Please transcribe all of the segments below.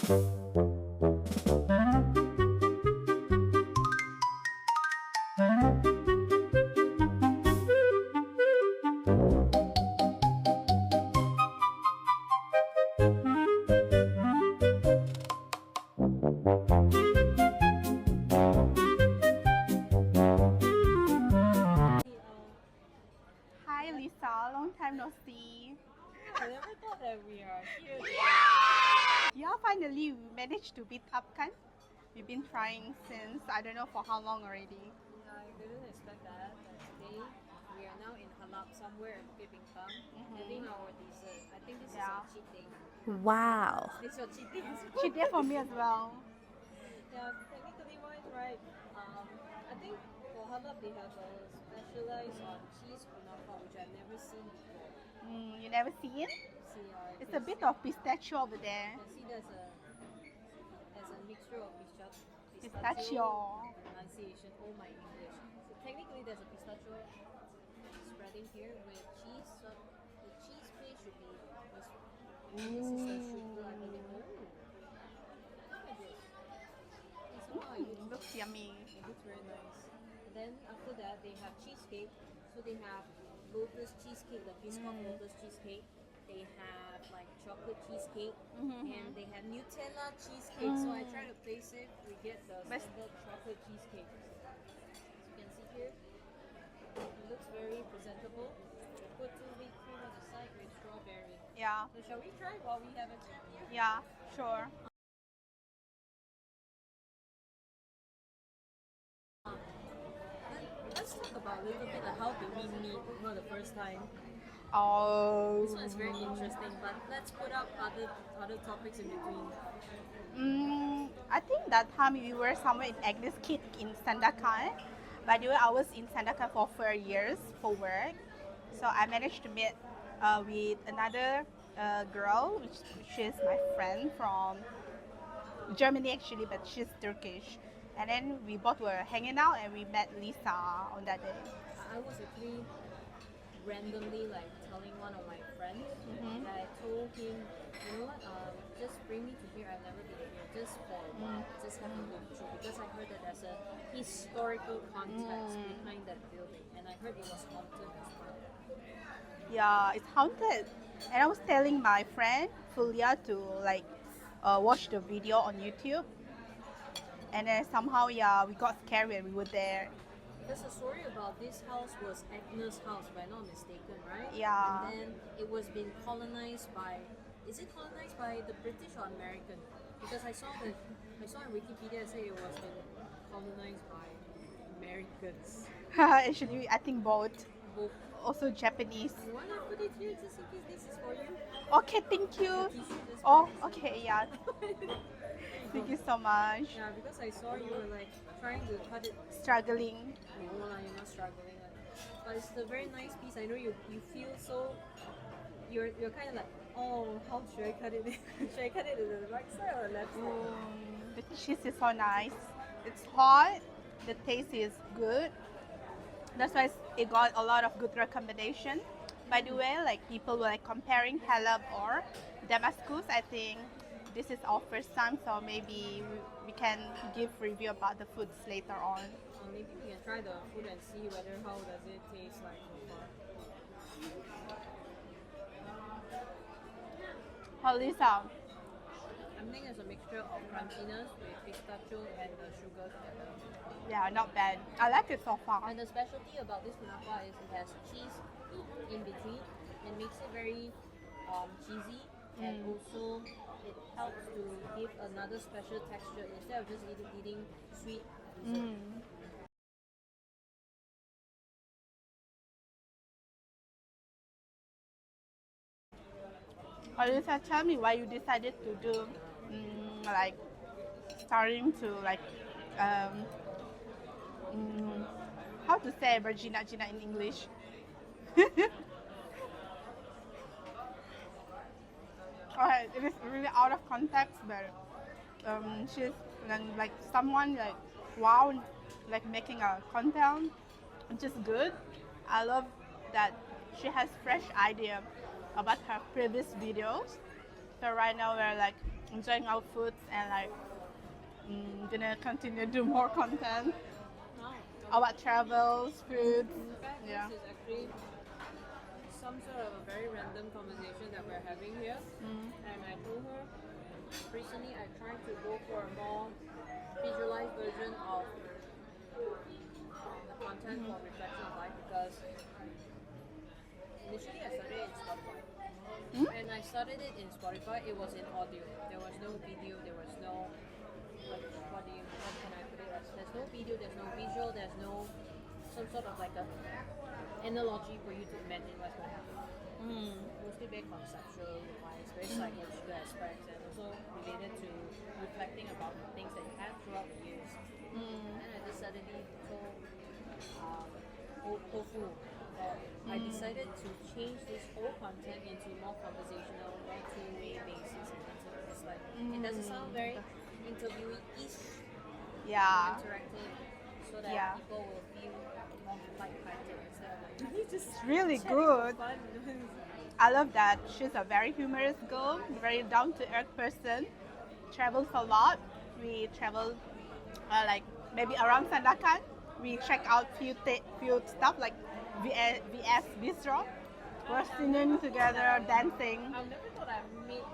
Hi Lisa, long time no see. I never thought that we are here. Yeah, finally we managed to meet up, kan? We've been trying since I don't know for how long already. I didn't expect that. But today we are now in Halab somewhere in Debunk, having our dessert. I think this is Yeah. our cheat day. Wow. This is your cheat day. She did for me as well. Yeah, technically wise, right? I think for Halab they have a specialized on cheese kunafa, which I've never seen before. You never seen? See, It's a bit of pistachio over there. I see there's a mixture of Pistachio. pronunciation. Oh my English. So technically there's a pistachio spreading here with cheese. So the cheese paste should be this is a sugar, I believe. Oh, look at this. And somehow Looks yummy. it looks very nice. And then after that they have cheesecake. So they have lotus cheesecake, the biscuit lotus cheesecake. They have like chocolate cheesecake and they have Nutella cheesecake. So I try to play safe. We get the standard chocolate cheesecake. As you can see here, it looks very presentable. We put 2 whipped cream on the side with strawberry. Yeah, So shall we try while we have a chat here? yeah, sure. Let's talk about a little bit of how did we meet for the first time. Oh. This one is very interesting, but let's put up other topics in between. I think that time we were somewhere in Agnes Kid in Sandakan. By the way, I was in Sandakan for 4 years for work. So I managed to meet with another girl, which is my friend from Germany actually, but she's Turkish. And then we both were hanging out and we met Lisa on that day. I was actually randomly like telling one of my friends that I told him, you know what, just bring me to here. I've never been here, just for a while, just have a look through, because I heard that there's a historical context behind that building, and I heard it was haunted as well. Yeah, it's haunted. And I was telling my friend Fulia to like watch the video on YouTube. And then somehow, yeah, we got scared when we were there. Because the story about this house was Agnes' house, if I'm not mistaken, right? Yeah. And then it was being colonized by, is it colonized by the British or American? Because I saw in Wikipedia say it was been colonized by Americans. Actually, I think both. Both. Also Japanese. You want to put it here just in case this is for you? Okay, thank you. Tissue just Oh, for this. okay, yeah. Thank you so much. Yeah, because I saw you were like trying to cut it. Struggling. No, you're not struggling. But it's a very nice piece. I know you feel so. You're kind of like, oh, how should I cut it? Should I cut it to the right side or the left side? The cheese is so nice. It's hot. The taste is good. That's why it got a lot of good recommendation. By the way, like people were like comparing Halab or Damascus. I think this is our first time, so maybe we can give review about the foods later on. Or maybe we can try the food and see whether how does it taste like so far. Oh, Lisa, I think it's a mixture of crunchiness with pistachio and the sugar together. yeah, not bad. I like it so far. And the specialty about this kunafa is it has cheese in between and makes it very cheesy, and also it helps to give another special texture instead of just eating sweet dessert. Oh, Lisa, tell me why you decided to do like starting to like how to say Regina Gina in English? Alright, it is really out of context, but she's like someone like wow, like making a content, which is good. I love that she has fresh idea about her previous videos. So right now we're like enjoying our foods and like gonna continue to do more content Wow. about travels, foods. In fact, Yeah. this is actually some sort of a very random conversation that we're having here. And I told her recently I tried to go for a more visualized version of the content for Reflection of Life because initially I started it in Spotify. And I started it in Spotify, it was in audio. There was no video, there was no what can I put it as? There's no video, there's no visual, there's no some sort of like a analogy for you to imagine what's going to happen. Mostly very conceptual, wise, very psychological aspects, and also related to reflecting about the things that you had throughout the years. And I just suddenly told Pofuu that I decided to change this whole content into more conversational, more two-way basis, and it's like it doesn't sound very interviewee-ish, Yeah. interactive, so that Yeah. people will feel more light-hearted instead of like you just It's really chatting good. for fun. I love that she's a very humorous girl, very down to earth person. Travels a lot. We travel like maybe around Sandakan. We check out few stuff like VS Bistro. We're singing together, dancing. I never thought I would meet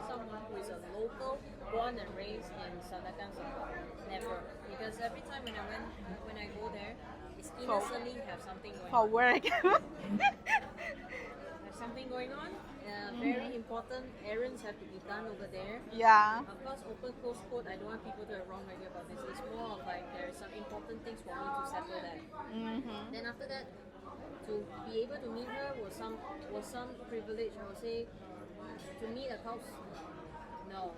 someone who is a local, born and raised in Sarawakian, Sabah. Never, because every time when I go there, it's innocently have something going For on. work. There's something going on. Very important errands have to be done over there. Yeah. Of course, open close quote. I don't want people to have wrong idea about this. It's more of like there are some important things for me to settle that. Then after that, to be able to meet her was some privilege. I would say to meet a house. No.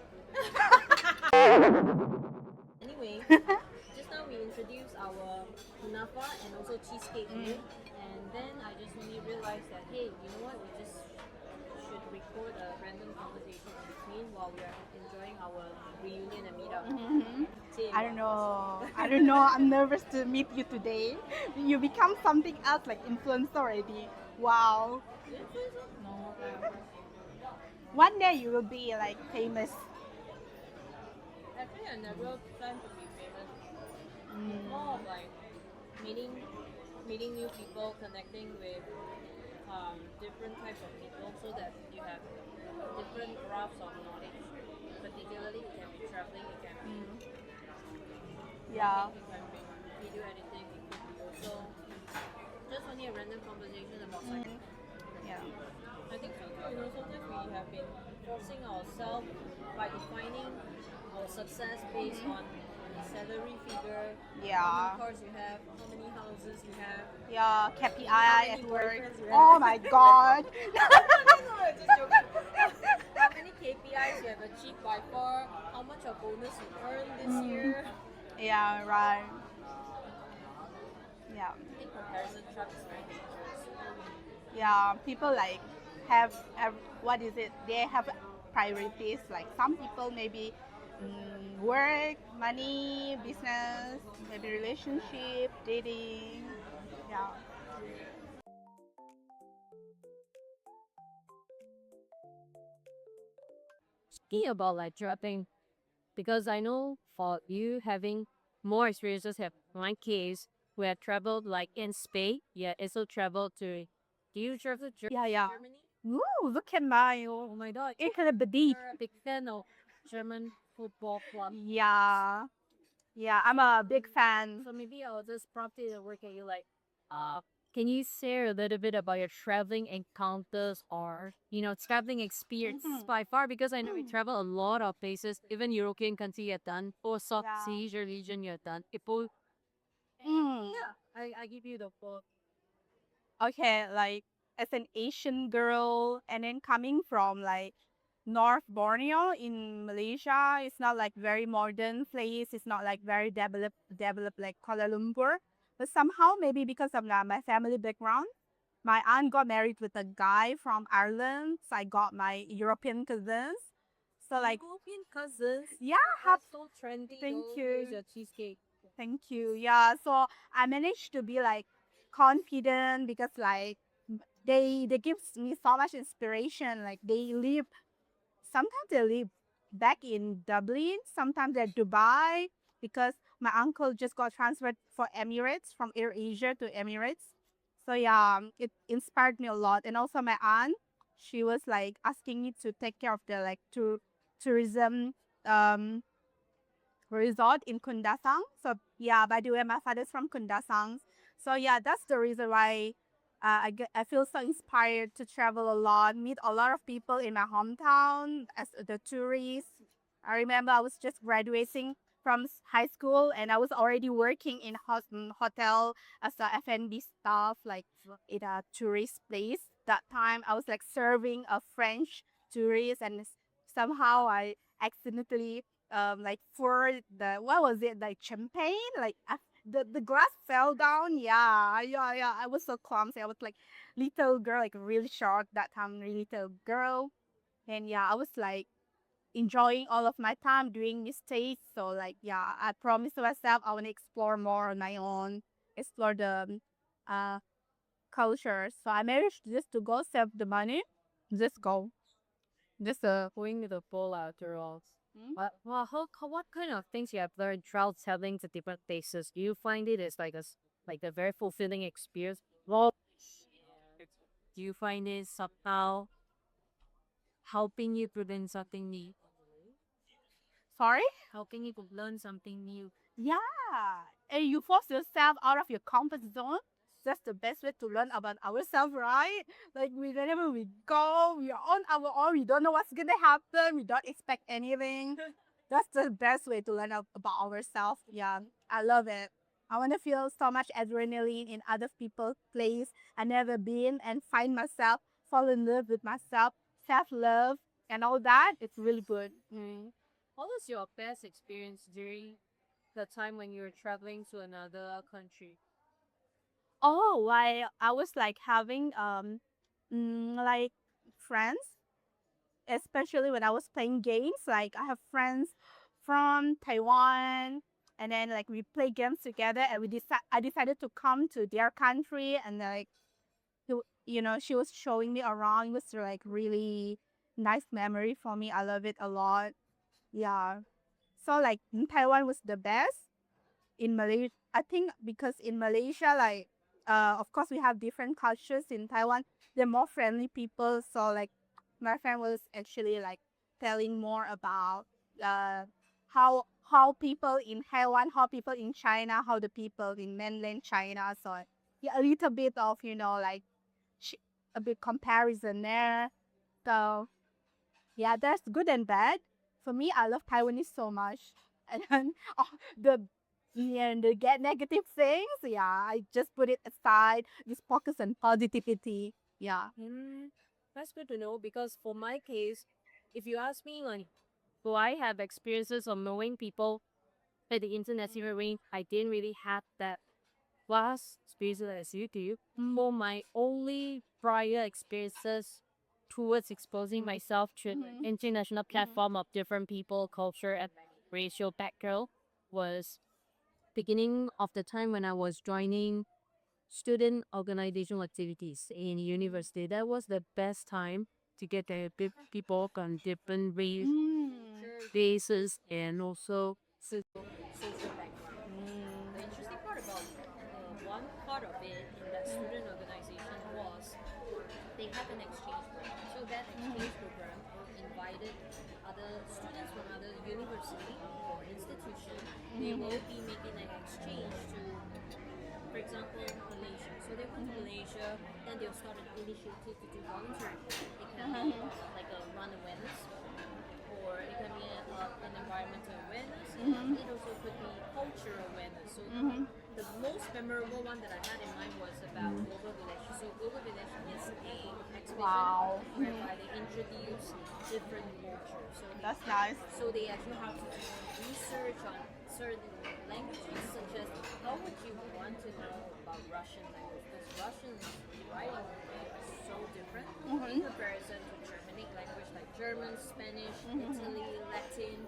Anyway, just now we introduced our kunafa and also cheesecake here, and then I just only realized that hey, you know what? We just should record a random conversation in between while we are enjoying our reunion and meetup. I don't know. I don't know. I'm nervous to meet you today. You become something else like influencer already. Wow. No. One day you will be like famous. Actually, I never plan to be famous. It's more of like meeting new people, connecting with different types of people, so that you have different graphs of knowledge. Particularly, it can be traveling, it can be Yeah. it can be video editing, it could be also just only a random conversation about something. Yeah. I think so too. You know, sometimes we have been forcing ourselves by defining our success based on salary figure, how Yeah. many cars you have, how many houses you have. Yeah. How KPI many at work. boyfriends you have. Oh my god. No, just joking. How many KPIs you have achieved by far? How much of bonus you earned this year? Yeah. Right. Yeah. I think comparison trap is very dangerous. Yeah, people like have what is it? They have priorities. Like some people maybe work, money, business, maybe relationship, dating. Yeah. Speaking about like traveling, because I know for you having more experiences have my case, we have traveled like in Spain, yeah, also traveled to do you travel to Yeah, yeah. Germany? Ooh, look at my Oh my god. incredibility. You're a big fan of German football club. Yeah. Yeah, I'm a big fan. So maybe I'll just prompt it to work at you like can you share a little bit about your traveling encounters or traveling experiences by far? Because I know we travel a lot of places, even European country you have done, or Southeast Asia region you have done. Yeah, I give you the floor. Okay, like as an Asian girl and then coming from like North Borneo in Malaysia, it's not like very modern place. It's not like very developed like Kuala Lumpur. But somehow maybe because of my family background, my aunt got married with a guy from Ireland. So I got my European cousins. So like European cousins. yeah, That's so trendy. thank Though. you. Here's your cheesecake. Thank you. Yeah, so I managed to be like confident because like they gives me so much inspiration. Like they live sometimes they live back in Dublin, sometimes they're Dubai because my uncle just got transferred for Emirates from AirAsia to Emirates. So yeah, it inspired me a lot. And also my aunt, she was like asking me to take care of the like tourism um resort in Kundasang. So yeah, by the way, my father's from Kundasang. So yeah, that's the reason why I feel so inspired to travel a lot, meet a lot of people in my hometown as the tourists. I remember I was just graduating from high school and I was already working in hotel as a F&B staff, like in a tourist place. That time I was like serving a French tourist and somehow I accidentally like for the what was it like champagne like the glass fell down. Yeah, I was so clumsy. I was like little girl, like really short that time, really little girl. And yeah, I was like enjoying all of my time doing mistakes. So like yeah, I promised myself I want to explore more on my own, explore the uh culture. So I managed just to go save the money, just go, just Going to the full outdoors. mm, Well, what kind of things you have learned while traveling to different places? Do you find it as like like a very fulfilling experience? Well, do you find it somehow helping you to learn something new? sorry. Helping you to learn something new? Yeah, and you force yourself out of your comfort zone. That's the best way to learn about ourselves, right? Like whenever we go, we are on our own. We don't know what's gonna happen. We don't expect anything. That's the best way to learn about ourselves. Yeah, I love it. I want to feel so much adrenaline in other people's place I never been and find myself, fall in love with myself, self love, and all that. It's really good. Mm. What was your best experience during the time when you were traveling to another country? Oh, while I was like having like friends, especially when I was playing games. Like I have friends from Taiwan, and then like we play games together, and I decided to come to their country, and like she was showing me around. It was like really nice memory for me. I love it a lot. Yeah. So like in Taiwan was the best in Malaysia. I think because in Malaysia, like, of course, we have different cultures in Taiwan. They're more friendly people. So, like, my friend was actually like telling more about uh, how people in Taiwan, how people in China, how the people in mainland China. So, yeah, a little bit of like a bit comparison there. So yeah, there's good and bad. For me, I love Taiwanese so much. And then the the get negative things, yeah, I just put it aside. Just focus on positivity. Yeah. Mm, that's good to know because for my case, if you ask me, like, do I have experiences of knowing people at the international range? I didn't really have that vast experience as you do. For my only prior experiences towards exposing myself to Mhm. international platform of different people, culture, and racial background was beginning of the time when I was joining student organizational activities in university. That was the best time to get the people on different Mm. races and also social background. The interesting part about one part of it in that student organization was they have an exchange program. So that exchange program invited other students from other university or institution. They will be making an exchange to, for example, Malaysia. So they went to Malaysia, then they'll start an initiative to do volunteering. It can be like a run awareness, or it can be an environmental awareness. It also could be cultural awareness. So the most memorable one that I had in mind was about Global Village. So Global Village is a exhibition Wow. whereby they introduce different cultures. That's nice. So they actually have to do research on certain languages, such as how would you want to know about Russian language? Because Russian writing is so different in comparison to Germanic language like German, Spanish, Italy, Latin,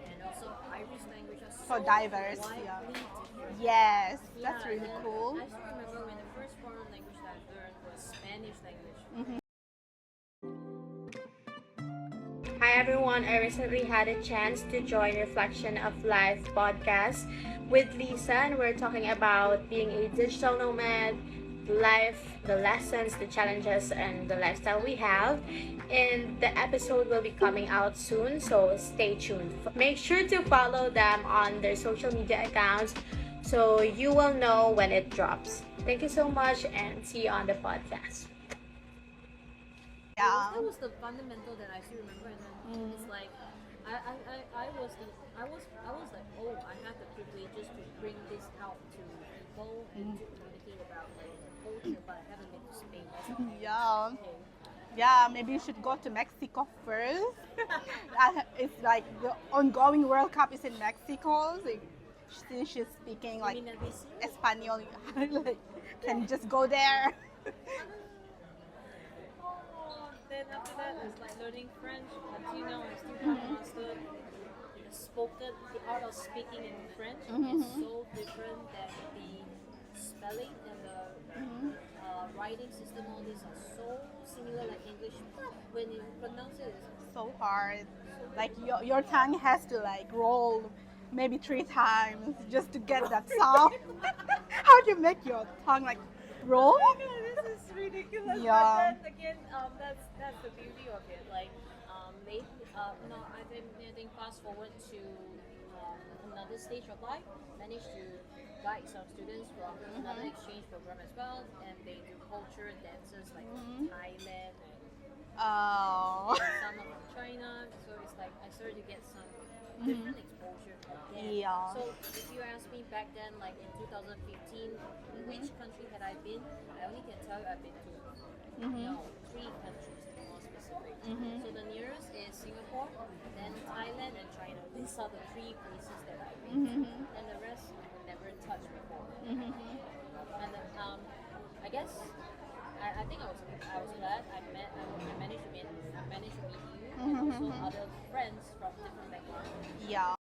and also Irish language are So so diverse. widely Yeah. different. Yes, Yeah, that's and really then cool. I still remember when the first foreign language that I learned was Spanish language. Hi everyone, I recently had a chance to join Reflection of Life podcast with Lisa, and we're talking about being a digital nomad, life, the lessons, the challenges, and the lifestyle we have. And the episode will be coming out soon, so stay tuned. Make sure to follow them on their social media accounts so you will know when it drops. Thank you so much, and see you on the podcast. Yeah. That was the fundamental that I still remember, and then it's like I was like, oh, I have the privileges to bring this out to people and to communicate about like culture, but I haven't been to Spain. That's okay. Yeah. Okay. Yeah, maybe you should go to Mexico first. It's like the ongoing World Cup is in Mexico. So since she's speaking You like mean that we see? Espanol, like, can just go there. Oh, then after that, it's like learning French. Until now, I still haven't mastered the spoken, the art of speaking in French. Is so different than the spelling and the writing system. All these are so similar like English, but when you pronounce it, it's So hard. Like your tongue has to like roll maybe 3 times just to get that sound. How do you make your tongue like roll? oh my god, this is ridiculous. Yeah. But then again, that's the beauty of it. Like, maybe, no, I think fast forward to another stage of life, managed to guide some students from another exchange program as well, and they do culture dances like Thailand and Oh. some are from China. So it's like I started to get some different exposure from them. Yeah. So if you ask me back then, like in 2015, which country had I been? I only can tell you I've been to no 3 countries to be more specific. So the nearest is Singapore, then Thailand and China. These are the 3 places that I've been to, and the rest I've never touched before. And then, I guess I think I was glad I managed to meet you and also other friends from different backgrounds. Yeah.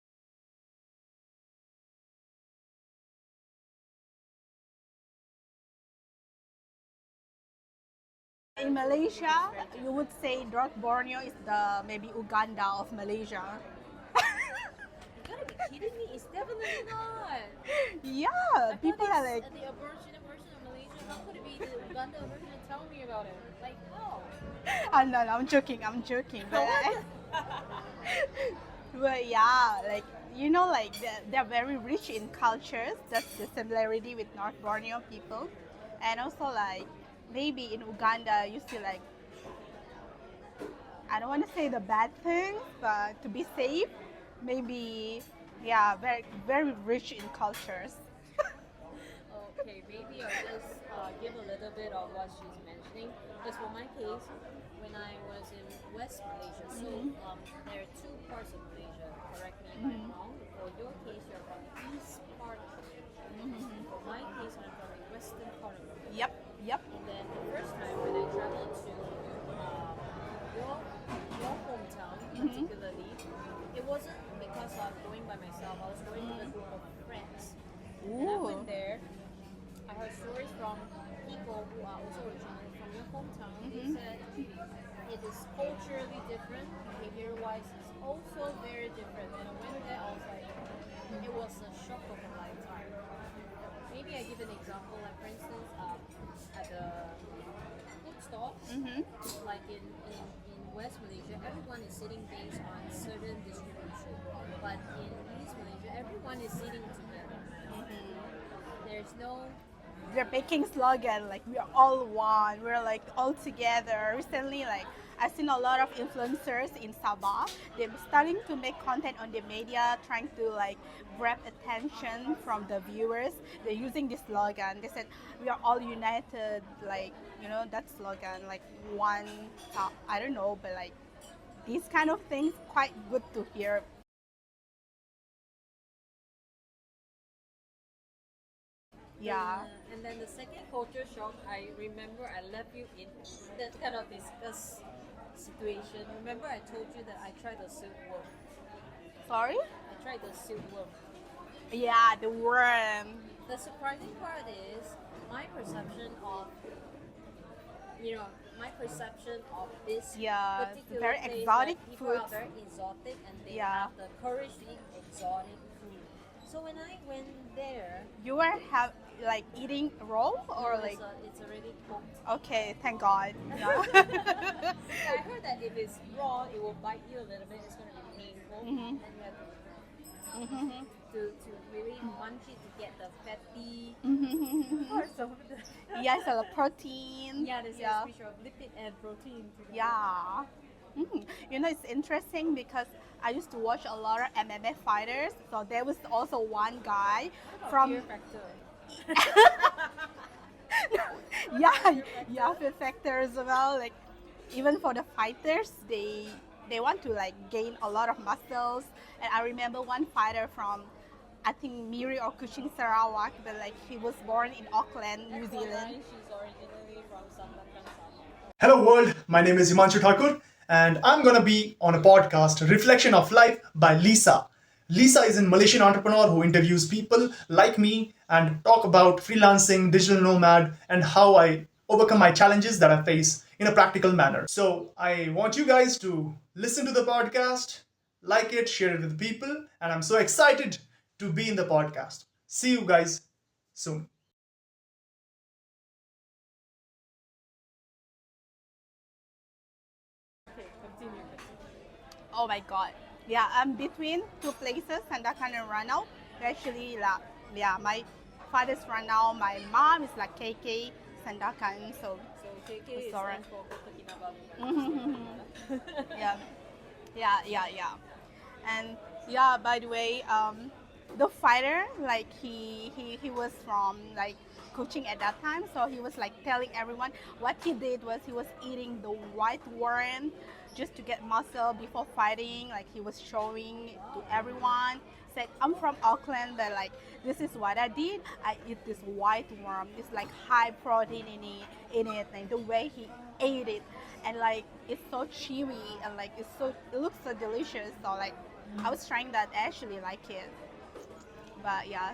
In Malaysia, you would say North Borneo is the maybe Uganda of Malaysia. You gotta be kidding me! It's definitely not. Yeah, I people thought are it's like, the Aboriginal version of Malaysia. How could it be the Uganda version? Tell me about it. Like no. oh no, no, I'm joking, but, but yeah, like like they're very rich in cultures. That's the similarity with North Borneo people, and also like maybe in Uganda you see like I don't want to say the bad things, but to be safe, maybe yeah, very very rich in cultures. Okay, maybe I'll just give a little bit of what she's mentioning. Because for my case, when I was in West Malaysia, so there are 2 parts of Malaysia. Correct me if I'm wrong. For your case, you're from the east part of Malaysia. For my case, I'm from the western part of Malaysia. Yep, yep. And then the first time when I traveled to your hometown, particularly, it wasn't because I was going by myself. I was going with a group of friends. And I went there. I heard stories from people who are also originally from your hometown. They said it is culturally different, behavior-wise, it's also very different. And I went there, I was like, it was a shock of a lifetime. Maybe I give an example, like for instance, at the food stall, like in West Malaysia, everyone is sitting based on certain distribution. But in East Malaysia, everyone is sitting together. There's no They're making slogan like we are all one. We're like all together. Recently, like I've seen a lot of influencers in Sabah. They're starting to make content on the media, trying to like grab attention from the viewers. They're using this slogan. They said we are all united. Like that slogan, like one. I don't know, but like these kind of things quite good to hear. Yeah. And then the second culture shock, I remember I left you in that kind of discuss situation. Remember I told you that I tried the silkworm. Sorry. I tried the silkworm. Yeah, the worm. The surprising part is my perception of my perception of this Yeah, particular very place, exotic that people are foods. very exotic and they Yeah. have the courage to eat exotic food. So when I went there, You were like eating raw or no, like? it's already cooked. Okay, thank God. Yeah. Yeah, I heard that if it's raw, it will bite you a little bit. It's going to be painful, Mhm. and you have Mhm. to really munch it to get the fatty Mhm. parts of the. Yes, a protein. Yeah, there's Yeah. a speech of lipid and protein. To the Yeah. You know, it's interesting because I used to watch a lot of MMA fighters. So there was also one guy from Fear factor. yeah, yeah, fear factor as well. Like even for the fighters, they want to like gain a lot of muscles. And I remember one fighter from I think Miri or Kuching Sarawak, but like he was born in Auckland, New Zealand. She's originally from Sabahan, Sabah. Hello world, my name is Himanshu Thakur and I'm gonna be on a podcast, Reflection of Life by Lisa. Lisa is a Malaysian entrepreneur who interviews people like me and talk about freelancing, digital nomad, and how I overcome my challenges that I face in a practical manner. So I want you guys to listen to the podcast, like it, share it with people, and I'm so excited to be in the podcast. See you guys soon. Okay, continue. Oh my god. Yeah, I'm between two places, Sandakan and Ranau. Actually, like, yeah, my father's Ranau, my mom is like KK, Sandakan. So, So KK Sorry. stands for Kota Kinabalu. yeah, yeah. And yeah, by the way, the fighter, like he was from like coaching at that time, so he was like telling everyone what he did was he was eating the white worm just to get muscle before fighting. Like he was showing to everyone. Said I'm from Auckland, but like this is what I did. I eat this white worm. It's like high protein in it, and the way he ate it, and like it's so chewy and like it looks so delicious. So like I was trying that. I actually like it, but yeah,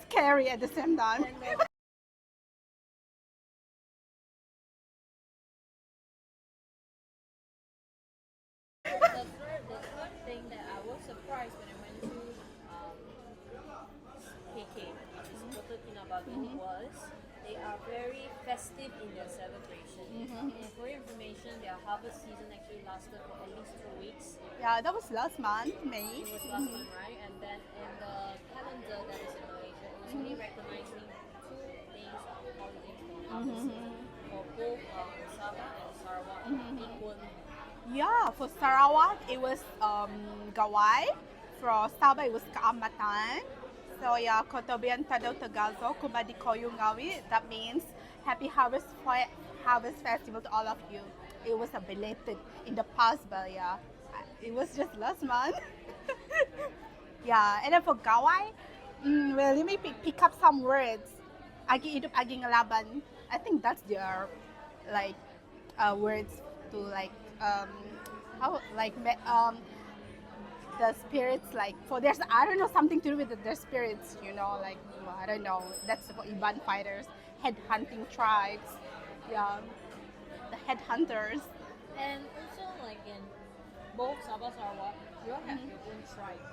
scary at the same time. The third thing that I was surprised when I went to KK, which is Kota Kinabalu, was they are very festive in their celebration. And for your information, their harvest season actually lasted for at least 2 weeks. Yeah, that was last month, May. It was last month, right? And then in the calendar that is in Malaysia, it was only recognizing 2 days of holidays for harvest season for both Sabah and Sarawak equally. Yeah, for Sarawak it was Gawai. For Sabah it was Kaamatan. So yeah, Kotobian Tadau Tegazo Kumadi Koyu Ngawi. That means Happy Harvest Festival to all of you. It was a belated in the past, but yeah, it was just last month. Yeah, and then for Gawai, well, let me pick up some words. Agi hidup agi ngelaban. I think that's their like words to like how like the spirits like for there's I don't know something to do with their spirits, you know, like well, I don't know. That's for Iban fighters, head hunting tribes. Yeah, the head hunters. And also, like in both Sabah Sarawak, you all have your own tribe,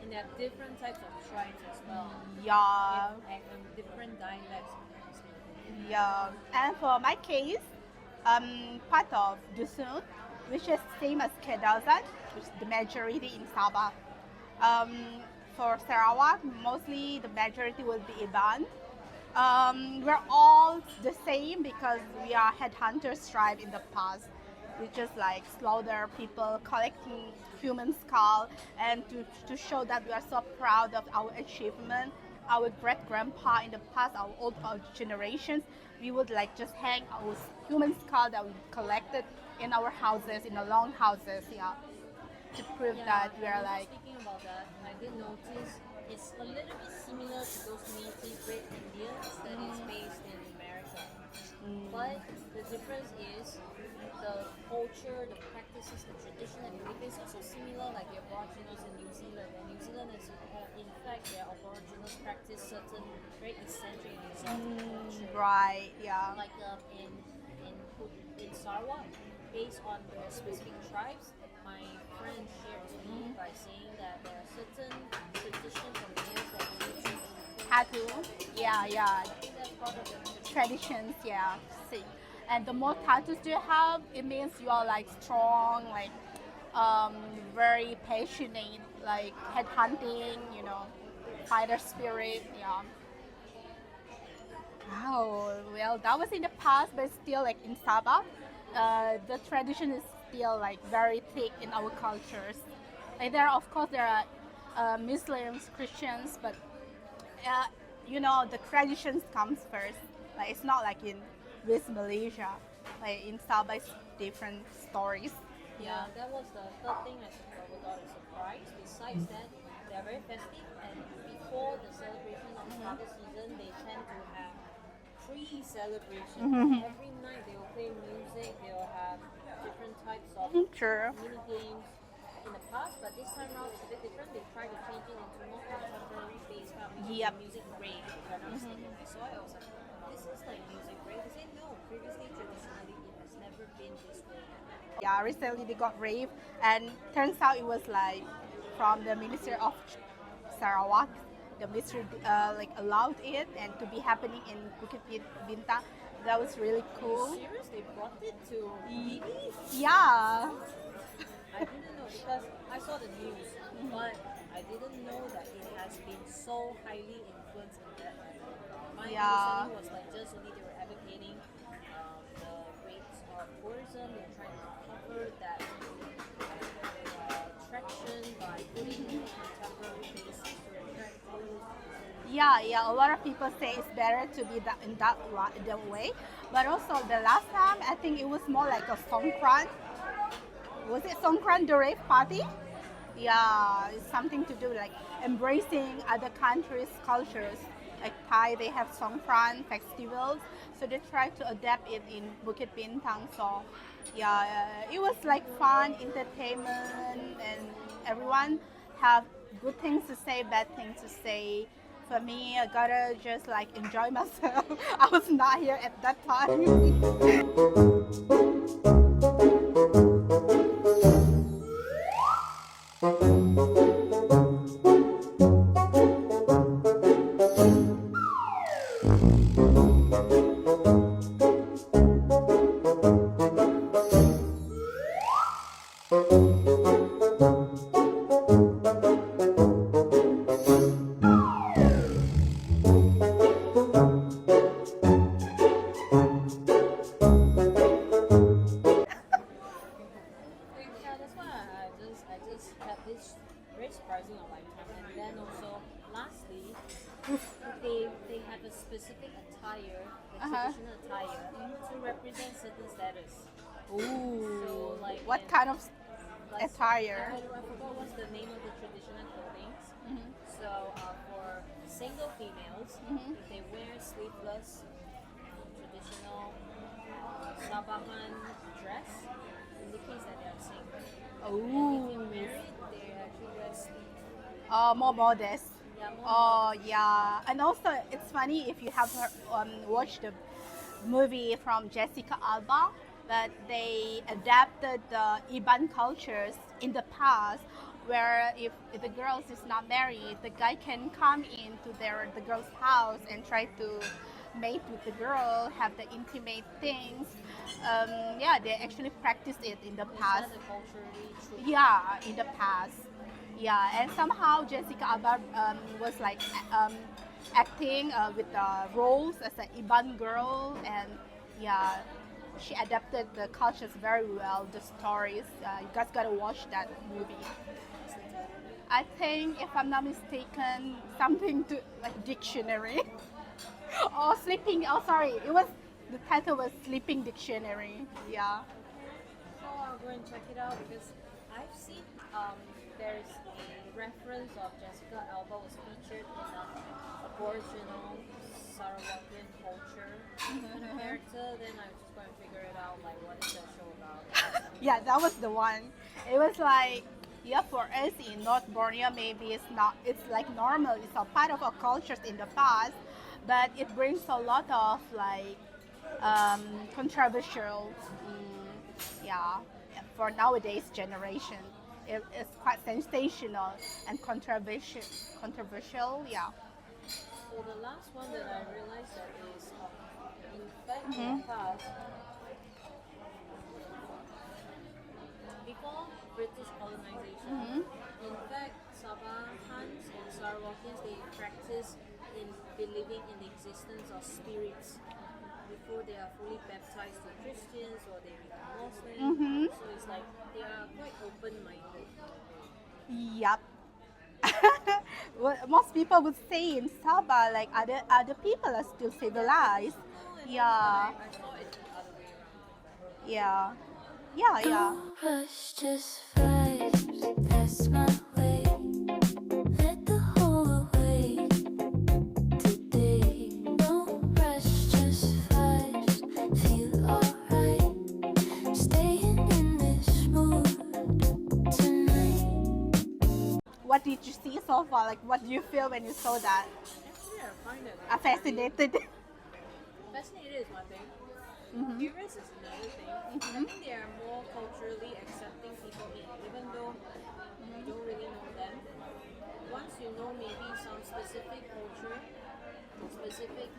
and there are different types of tribes as well, Yeah. and different dialects. Yeah, and for my case, part of Dusun, which is same as Kedasan, which is the majority in Sabah. For Sarawak, mostly the majority will be Iban. We're all the same because we are headhunters tribe in the past. We just like slaughter people, collecting human skull, and to show that we are so proud of our achievement. Our great grandpa in the past, our old generations, we would like just hang our human skull that we collected in our houses, in the long houses, yeah, to prove that we are like. Speaking about that, I did notice it's a little bit similar to those native bred Indians that is based in America. But the difference is the culture, the practices, the tradition and belief is also similar like the Aboriginals in New Zealand. And New Zealand is, in fact, their Aboriginals practice certain very eccentric and exotic culture. Right, yeah. Like in in Sarawak, based on the specific tribes, my friend shared to me by saying that there are certain traditions or males that you need to Tattoo. Yeah, yeah. I think that's part of the Traditions, yeah. See. And the more tattoos you have, it means you are like strong, like very passionate, like head hunting, fighter spirit, yeah. Oh, well, that was in the past, but still, like in Sabah, the tradition is still like very thick in our cultures. Like of course, there are Muslims, Christians, but uh, the traditions comes first. Like it's not like in West Malaysia, like in Sabah, it's different stories. Yeah, that was the third thing we got a surprise. Besides that, they are very festive, and before the celebration of harvest season, they tend to have pre-celebration. Every night they will play music. They will have different types of Sure. mini games in the past, but this time around it's a bit different. They try to change it into more contemporary based kind of Yep. music rave. If I'm not mistaken, I saw it. I was like, this is like music rave. They say no. Previously, traditionally, it has never been this way. Yeah, recently they got raped, and turns out it was like from the Ministry of Sarawak. The ministry like allowed it and to be happening in Bukit Bintang. That was really cool. Serious? They brought it to TV? Yeah. I didn't know because I saw the news, but I didn't know that it has been so highly influenced in that manner. My Yeah. understanding was like just only they were advocating the rates of tourism. They're trying to cover that traction by putting contemporary faces to attract tourists. Yeah. A lot of people say it's better to be in that way, but also the last time I think it was more like a Songkran. Was it Songkran, the rave party? Yeah, it's something to do like embracing other countries' cultures. Like Thai, they have Songkran festivals, so they try to adapt it in Bukit Bintang. So, yeah, it was like fun, entertainment, and everyone have good things to say, bad things to say. For me, I gotta just like enjoy myself. I was not here at that time. Yeah, that's why I just had this very surprising of lifetime. And then also, lastly, they have a specific attire, the traditional attire, to represent certain status. Ooh. So like What in- kind of like, attire? I forgot what's the name of the traditional clothing. So for single females, if they wear sleeveless traditional Sabahan dress, indicates that they are single. If Ooh. you're married, they actually wear sleeves. More modest. Yeah, more Oh yeah, and also it's funny if you have watched the movie from Jessica Alba, that they adapted the Iban cultures in the past, where if the girl is not married, the guy can come into the girl's house and try to mate with the girl, have the intimate things. Yeah, they actually practiced it in the Is past. that a culturally true? Yeah, in the past. Yeah, and somehow Jessica Alba was like acting with the roles as an Iban girl, and yeah, she adapted the cultures very well. The stories, you guys gotta watch that movie. I think, if I'm not mistaken, something to like dictionary or sleeping. Oh, sorry, the title was Sleeping Dictionary. Yeah. So I'll go and check it out because I've seen there's a reference of Jessica Alba was featured in an Aboriginal Sarawakian culture kind of character. Then I was just going to figure it out, like what is that show about? Yeah, that was the one. It was like, yeah, for us in North Borneo, maybe it's like normal. It's a part of our cultures in the past, but it brings a lot of like controversial. Yeah, for nowadays generation, it's quite sensational and controversial. Controversial, yeah. So the last one that I realized that is, in fact, in the past, before British colonization, in fact, Sabahans and Sarawakians, they practice in believing in the existence of spirits before they are fully baptized to Christians or they become Muslim. So it's like they are quite open-minded. Yep. What most people would say in Sabah, like other people are still civilized. Yeah, I saw it the other way around. yeah, yeah, yeah. Rush, just vibes, that's my way. Let the whole away today. No rush, just vibes, feel alright. Staying in this mood tonight. What did you see so far? Like, what do you feel when you saw that? Actually, I find that I'm fascinated. fascinated is one thing. Curious is another thing. I think they are more culturally accepting people in, even though you don't really know them. Once you know maybe some specific culture, specific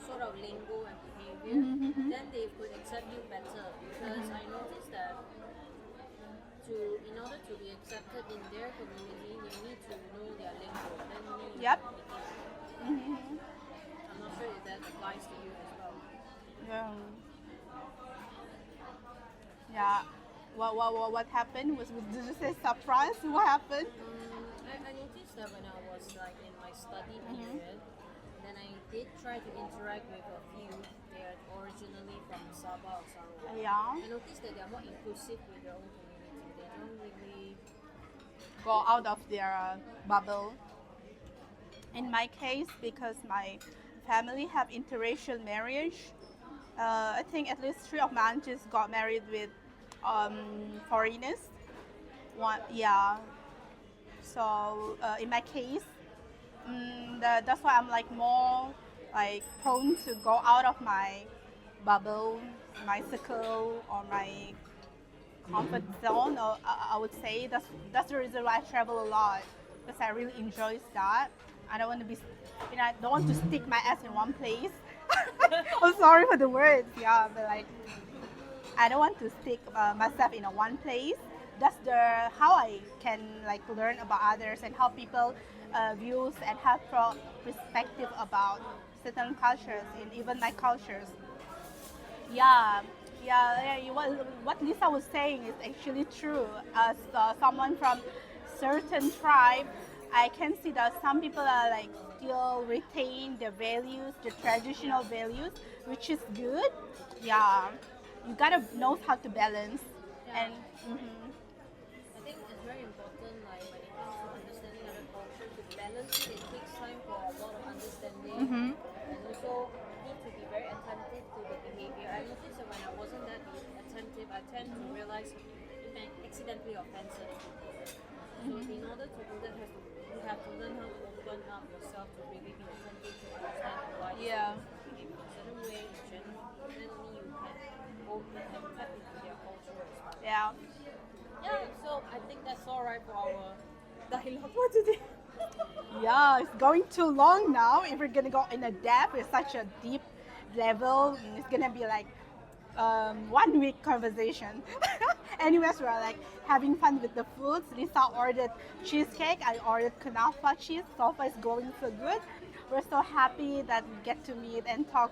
sort of lingo and behavior, then they would accept you better. Because I noticed that in order to be accepted in their community, you need to know their lingo. Then you need Yep. to communicate. I'm not sure if that applies to you as well. Yeah. Yeah. What happened? Did you say surprise? What happened? I noticed that when I was like in my study period, then I did try to interact with a few. They are originally from Sabah or Sarawak. Yeah. I noticed that they are more inclusive with their own community. They don't really. Go out of their bubble. In my case, because my family have interracial marriage, I think at least 3 of my aunties got married with foreigners. One, yeah. So in my case, that's why I'm like more like prone to go out of my bubble, my circle, or my comfort zone. Or I would say that's the reason why I travel a lot, because I really enjoy that. I don't want to be, I don't want to stick my ass in one place. I'm sorry for the words, yeah, but like I don't want to stick myself in a one place. That's the how I can like learn about others and how people views and have perspective about certain cultures and even my cultures. Yeah, what Lisa was saying is actually true. As someone from certain tribe, I can see that some people are like still retain the values, the traditional values, which is good. Yeah, you gotta know how to balance. And I think it's very important, like when it comes to understanding other culture, to balance it. It takes time for a lot of understanding, and also need to be very attentive to the behavior. I noticed that when I wasn't that attentive, I tend to realize it may accidentally offend certain people. So in order to do that, you have to learn how to open up yourself to really be attentive to understand why Yeah. someone behave in a certain way in general. Then only you can open and tap into their culture as well. yeah. Yeah, so I think that's all right for our dialogue for today. Yeah, it's going too long now. If we're gonna go in a depth, it's such a deep level. It's gonna be like 1 week conversation. Anyways, we're like having fun with the foods. Lisa ordered cheesecake. I ordered kunafa cheese. So far, it's going so good. We're so happy that we get to meet and talk,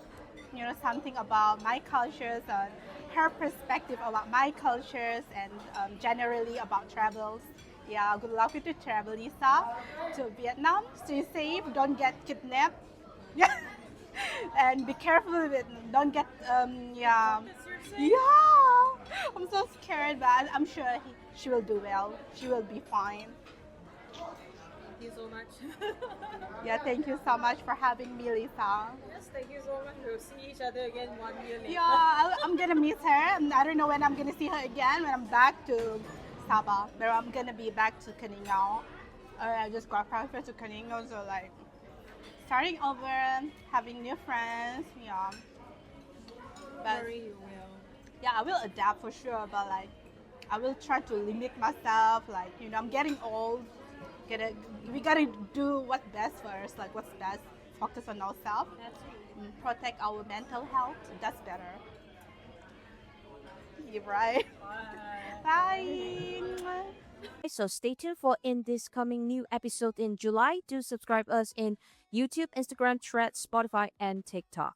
something about my cultures and her perspective about my cultures and generally about travels. Yeah, good luck with your travel, Lisa, to Vietnam. Stay safe. Don't get kidnapped. Yeah. And be careful with it. Don't get yeah. Yeah. I'm so scared, but I'm sure she will do well. She will be fine. Thank you so much. Yeah, thank you so much for having me, Lisa. Yes, thank you so much. We'll see each other again 1 year later. Yeah, I'm gonna miss her. I don't know when I'm gonna see her again when I'm back to Sabah, but I'm gonna be back to Caningao. I just got transferred to Caningao, so like starting over, having new friends. Yeah, But Worry you will. yeah, I will adapt for sure. But like, I will try to limit myself. Like, I'm getting old. We gotta do what's best first. Like, what's best. Focus on ourselves. Absolutely. Protect our mental health. That's better. You're right. Bye. So stay tuned for in this coming new episode in July. Do subscribe us in YouTube, Instagram, Threads, Spotify, and TikTok.